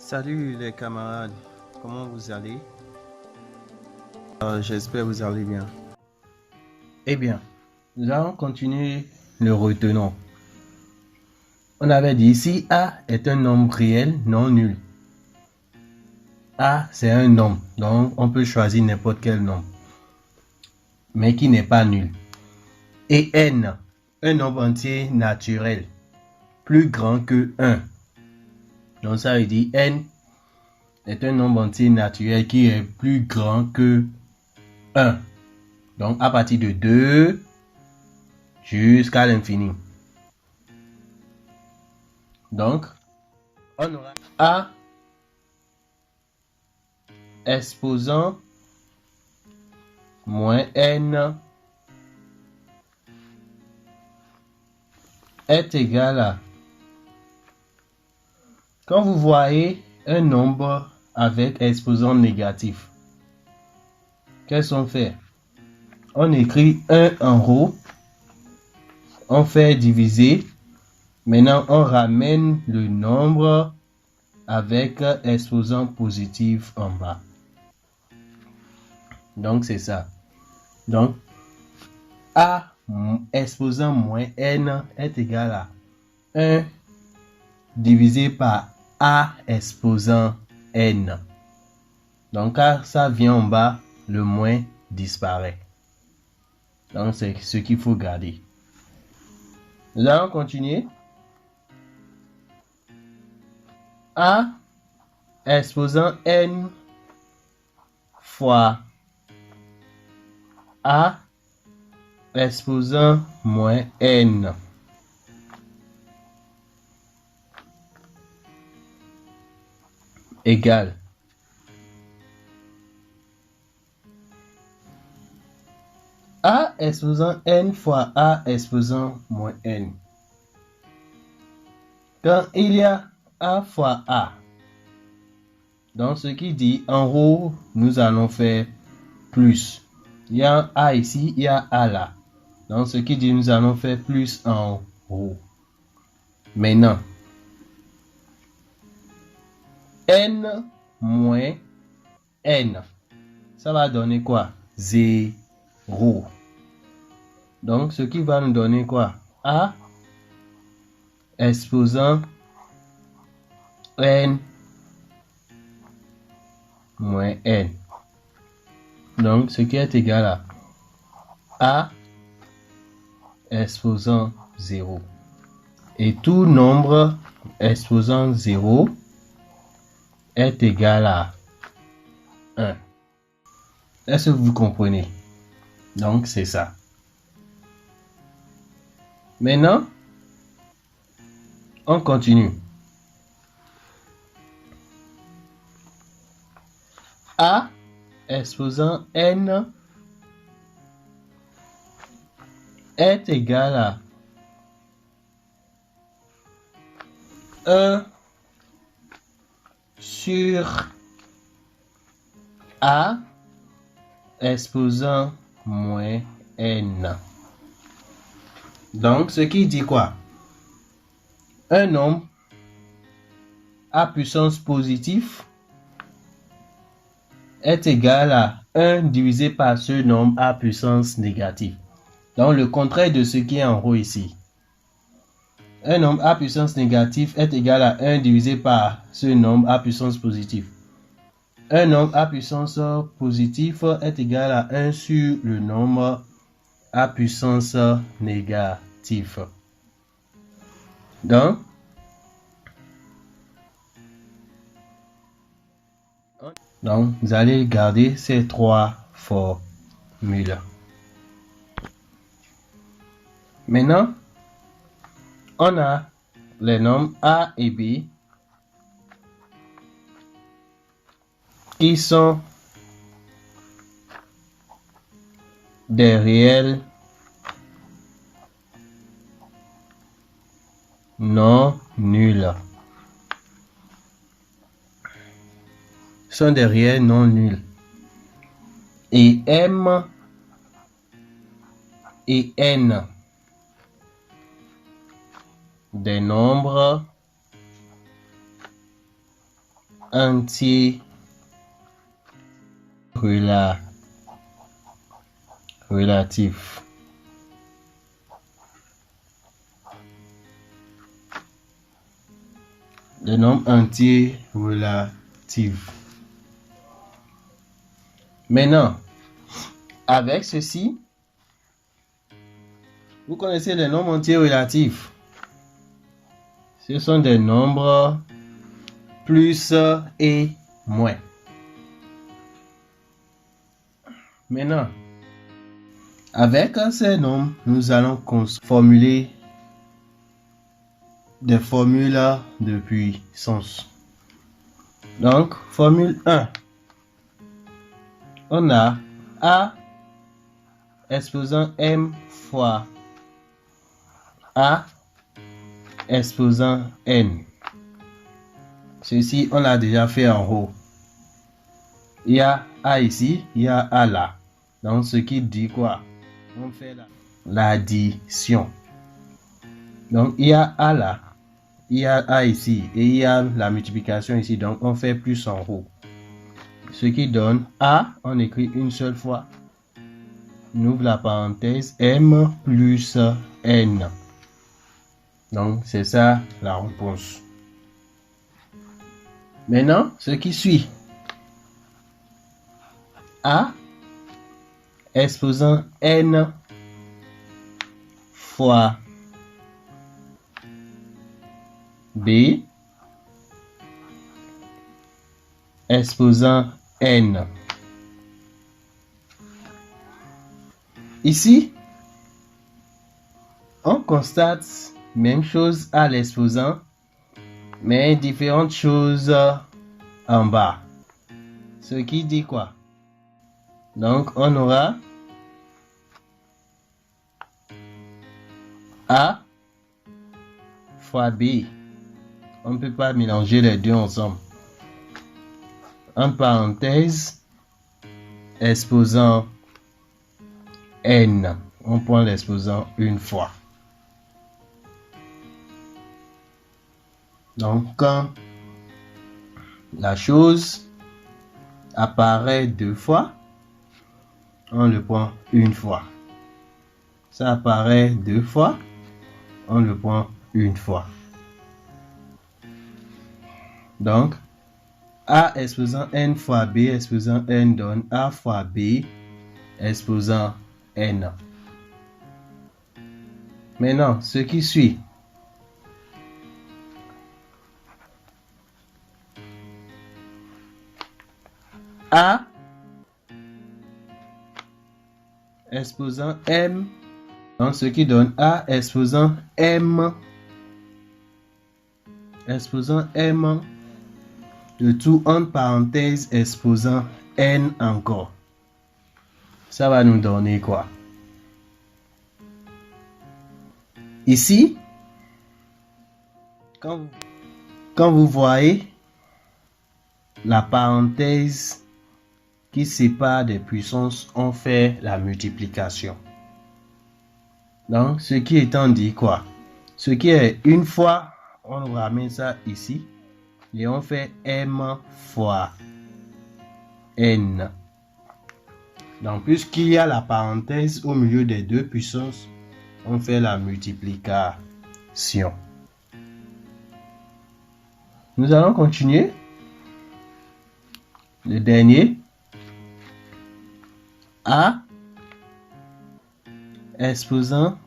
Salut les camarades, comment vous allez? J'espère que vous allez bien. Eh bien, nous allons continuer le retenant. On avait dit si A est un nombre réel non nul. A c'est un nombre, donc on peut choisir n'importe quel nombre, mais qui n'est pas nul. Et N, un nombre entier naturel, plus grand que 1. Donc ça veut dire N est un nombre entier naturel qui est plus grand que 1. Donc à partir de 2 jusqu'à l'infini. Donc, on aura A exposant moins N est égal à... Quand vous voyez un nombre avec exposant négatif, qu'est-ce qu'on fait? On écrit 1 en haut, on fait diviser. Maintenant, on ramène le nombre avec exposant positif en bas. Donc, c'est ça. Donc, A exposant moins N est égal à 1 divisé par A exposant N. Donc, quand ça vient en bas, le moins disparaît. Donc, c'est ce qu'il faut garder. Nous allons continuer. A exposant N fois A exposant moins N égale A exposant N fois A exposant moins N. Quand il y a A fois A, donc ce qui dit en haut, nous allons faire plus. Il y a un A ici, il y a A là. Donc ce qui dit nous allons faire plus en haut. Maintenant, N moins N, ça va donner quoi? 0. Donc ce qui va nous donner quoi? A exposant N moins N. Donc ce qui est égal à A exposant 0. Et tout nombre exposant 0 est égal à 1. Est-ce que vous comprenez? Donc c'est ça. Maintenant, on continue. A exposant N est égal à 1 sur A exposant moins N. Donc, ce qui dit quoi? Un nombre à puissance positive est égal à 1 divisé par ce nombre à puissance négative. Donc, le contraire de ce qui est en haut ici. Un nombre à puissance négative est égal à 1 divisé par ce nombre à puissance positive. Un nombre à puissance positive est égal à 1 sur le nombre à puissance négative. Donc, vous allez garder ces trois formules. Maintenant, on a les nombres A et B qui sont des réels non nuls. Sont des réels non nuls. Et M et N des nombres entier relatif. Le nombre entier relatif. Maintenant, avec ceci, vous connaissez les nombres entiers relatifs. Ce sont des nombres plus et moins. Maintenant, avec ces nombres, nous allons formuler des formules de puissance. Donc, formule 1. On a A exposant M fois A exposant N. Ceci, on l'a déjà fait en haut. Il y a A ici, il y a A là. Donc, ce qui dit quoi? On fait l'addition. Donc, il y a A là, il y a A ici, et il y a la multiplication ici. Donc, on fait plus en haut. Ce qui donne A, on écrit une seule fois. On ouvre la parenthèse, M plus N. Donc, c'est ça la réponse. Maintenant, ce qui suit. A exposant N fois B exposant N. Ici, on constate même chose à l'exposant, mais différentes choses en bas. Ce qui dit quoi? Donc, on aura A fois B. On ne peut pas mélanger les deux ensemble. En parenthèse, exposant N. On prend l'exposant une fois. Donc, quand la chose apparaît deux fois, on le prend une fois. Ça apparaît deux fois, on le prend une fois. Donc, A exposant N fois B exposant N donne A fois B exposant N. Maintenant, ce qui suit. A exposant M. Donc, ce qui donne A exposant M. Exposant M. Le tout entre parenthèses exposant N encore. Ça va nous donner quoi? Ici, quand vous voyez la parenthèse qui sépare des puissances, on fait la multiplication. Donc, ce qui étant dit quoi? Ce qui est une fois, on ramène ça ici. Et on fait M fois N. Donc, puisqu'il y a la parenthèse au milieu des deux puissances, on fait la multiplication. Nous allons continuer. Le dernier. A exposant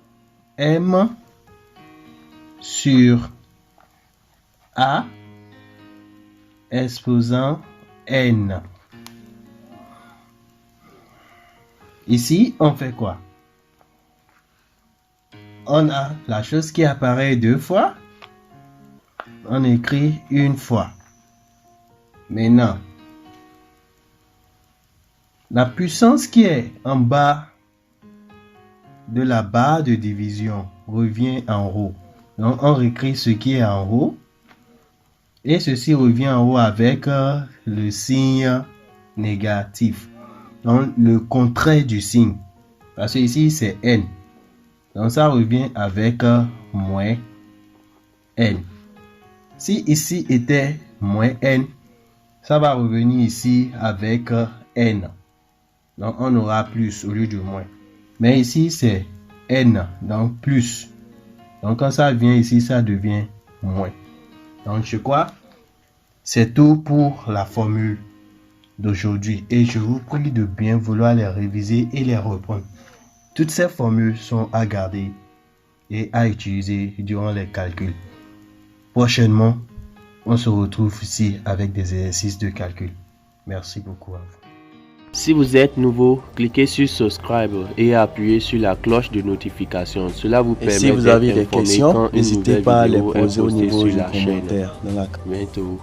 M sur A exposant N. Ici, on fait quoi? On a la chose qui apparaît deux fois. On écrit une fois. Maintenant, la puissance qui est en bas de la barre de division revient en haut. Donc, on réécrit ce qui est en haut. Et ceci revient en haut avec le signe négatif. Donc, le contraire du signe. Parce que ici, c'est N. Donc, ça revient avec moins N. Si ici était moins N, ça va revenir ici avec n. Donc, on aura plus au lieu de moins. Mais ici, c'est n, donc plus. Donc, quand ça vient ici, ça devient moins. Donc, je crois, c'est tout pour la formule d'aujourd'hui. Et je vous prie de bien vouloir les réviser et les reprendre. Toutes ces formules sont à garder et à utiliser durant les calculs. Prochainement, on se retrouve ici avec des exercices de calcul. Merci beaucoup à vous. Si vous êtes nouveau, cliquez sur subscribe et appuyez sur la cloche de notification. Cela vous permet si vous avez d'être des informé questions, quand une n'hésitez nouvelle pas à les vidéo est poser au postée niveau sur du la chaîne. commentaire. Bientôt.